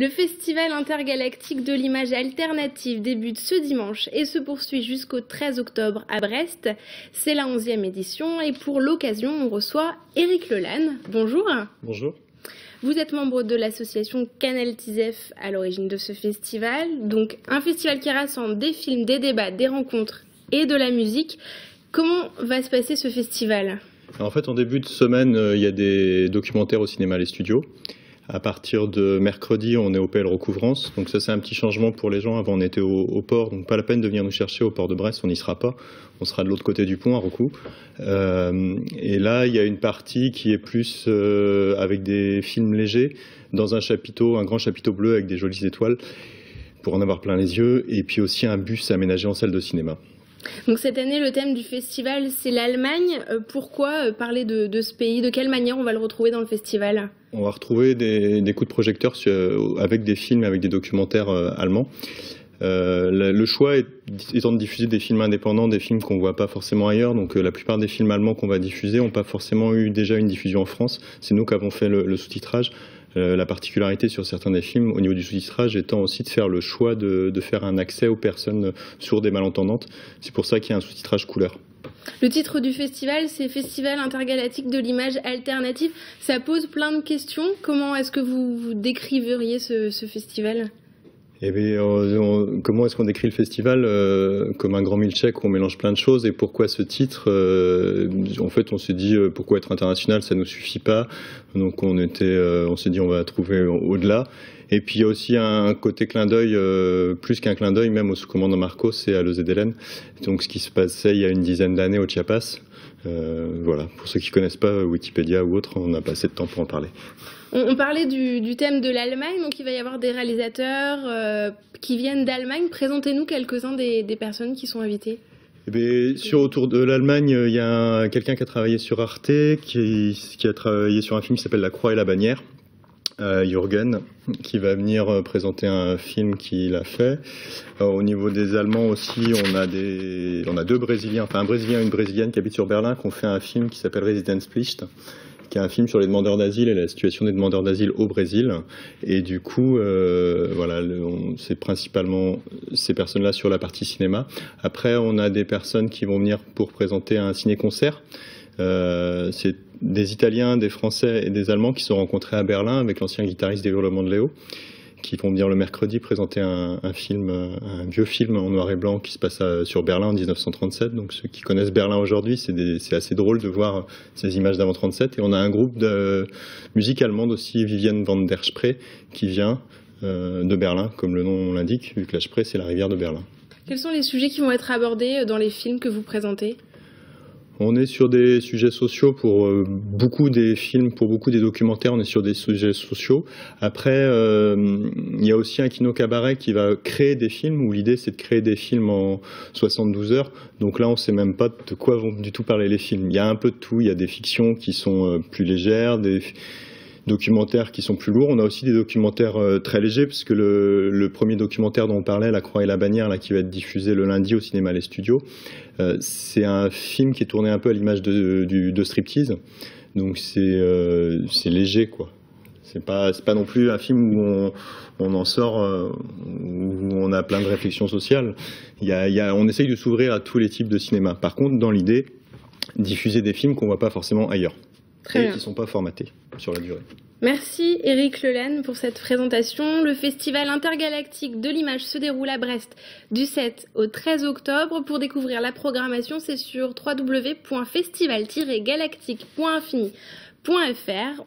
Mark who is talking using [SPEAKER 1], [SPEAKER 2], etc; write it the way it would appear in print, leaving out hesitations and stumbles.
[SPEAKER 1] Le Festival intergalactique de l'image alternative débute ce dimanche et se poursuit jusqu'au 13 octobre à Brest. C'est la 11e édition et pour l'occasion, on reçoit Éric Lelanne. Bonjour.
[SPEAKER 2] Bonjour.
[SPEAKER 1] Vous êtes membre de l'association Canal TISEF à l'origine de ce festival. Donc un festival qui rassemble des films, des débats, des rencontres et de la musique. Comment va se passer ce festival ?
[SPEAKER 2] En fait, en début de semaine, il y a des documentaires au cinéma Les Studios. À partir de mercredi, on est au PL Recouvrance. Donc ça, c'est un petit changement pour les gens. Avant, on était au port, donc pas la peine de venir nous chercher au port de Brest. On n'y sera pas. On sera de l'autre côté du pont, à Recou. Et là, il y a une partie qui est plus avec des films légers, dans un grand chapiteau bleu avec des jolies étoiles, pour en avoir plein les yeux. Et puis aussi un bus aménagé en salle de cinéma.
[SPEAKER 1] Donc cette année, le thème du festival, c'est l'Allemagne. Pourquoi parler de ce pays ? De quelle manière on va le retrouver dans le festival ?
[SPEAKER 2] On va retrouver des coups de projecteur avec des films, avec des documentaires allemands. Le choix étant de diffuser des films indépendants, des films qu'on ne voit pas forcément ailleurs. Donc la plupart des films allemands qu'on va diffuser n'ont pas forcément eu déjà une diffusion en France. C'est nous qui avons fait le sous-titrage. La particularité sur certains des films au niveau du sous-titrage étant aussi de faire le choix de faire un accès aux personnes sourdes et malentendantes. C'est pour ça qu'il y a un sous-titrage couleur.
[SPEAKER 1] Le titre du festival, c'est Festival intergalactique de l'image alternative. Ça pose plein de questions. Comment est-ce que vous décriveriez ce festival ?
[SPEAKER 2] Eh bien, comment est-ce qu'on décrit le festival ? Comme un grand milkshake où on mélange plein de choses. Et pourquoi ce titre ? En fait, on s'est dit pourquoi être international, ça nous suffit pas. Donc on s'est dit on va trouver au-delà. Et puis il y a aussi un côté clin d'œil, plus qu'un clin d'œil, même au sous-commandant Marcos et à Lezedelen. Donc ce qui se passait il y a une dizaine d'années au Chiapas. Voilà, pour ceux qui connaissent pas Wikipédia ou autre, on n'a pas assez de temps pour en parler.
[SPEAKER 1] On parlait du thème de l'Allemagne, donc il va y avoir des réalisateurs qui viennent d'Allemagne. Présentez-nous quelques-uns des personnes qui sont invitées.
[SPEAKER 2] Eh bien, autour de l'Allemagne, il y a quelqu'un qui a travaillé sur Arte, qui a travaillé sur un film qui s'appelle La Croix et la bannière. Jürgen, qui va venir présenter un film qu'il a fait. Au niveau des Allemands aussi, on a deux Brésiliens, enfin un Brésilien et une Brésilienne qui habitent sur Berlin, qui ont fait un film qui s'appelle Residenzpflicht, qui est un film sur les demandeurs d'asile et la situation des demandeurs d'asile au Brésil. Et du coup, voilà, c'est principalement ces personnes-là sur la partie cinéma. Après, on a des personnes qui vont venir pour présenter un ciné-concert. C'est des Italiens, des Français et des Allemands qui se sont rencontrés à Berlin avec l'ancien guitariste des Hurlements de Léo, qui vont venir le mercredi présenter un vieux film en noir et blanc qui se passe sur Berlin en 1937. Donc ceux qui connaissent Berlin aujourd'hui, c'est assez drôle de voir ces images d'avant 37. Et on a un groupe de musique allemande aussi, Vivienne van der Spree, qui vient de Berlin, comme le nom l'indique, vu que la Spree c'est la rivière de Berlin.
[SPEAKER 1] Quels sont les sujets qui vont être abordés dans les films que vous présentez ?
[SPEAKER 2] On est sur des sujets sociaux pour beaucoup des films, pour beaucoup des documentaires, on est sur des sujets sociaux. Après, il y a aussi un Kino Cabaret qui va créer des films, où l'idée c'est de créer des films en 72 heures. Donc là, on ne sait même pas de quoi vont du tout parler les films. Il y a un peu de tout, il y a des fictions qui sont plus légères, des documentaires qui sont plus lourds. On a aussi des documentaires très légers, parce que le premier documentaire dont on parlait, La Croix et la bannière, là, qui va être diffusé le lundi au cinéma Les Studios, c'est un film qui est tourné un peu à l'image de striptease. Donc c'est léger, quoi. C'est pas non plus un film où on en sort, où on a plein de réflexions sociales. On essaye de s'ouvrir à tous les types de cinéma. Par contre, dans l'idée, diffuser des films qu'on voit pas forcément ailleurs. Très bien. Qui ne sont pas formatés sur la durée.
[SPEAKER 1] Merci Éric Lelanne pour cette présentation. Le Festival intergalactique de l'image se déroule à Brest du 7 au 13 octobre. Pour découvrir la programmation, c'est sur www.festival-galactique.infini.fr.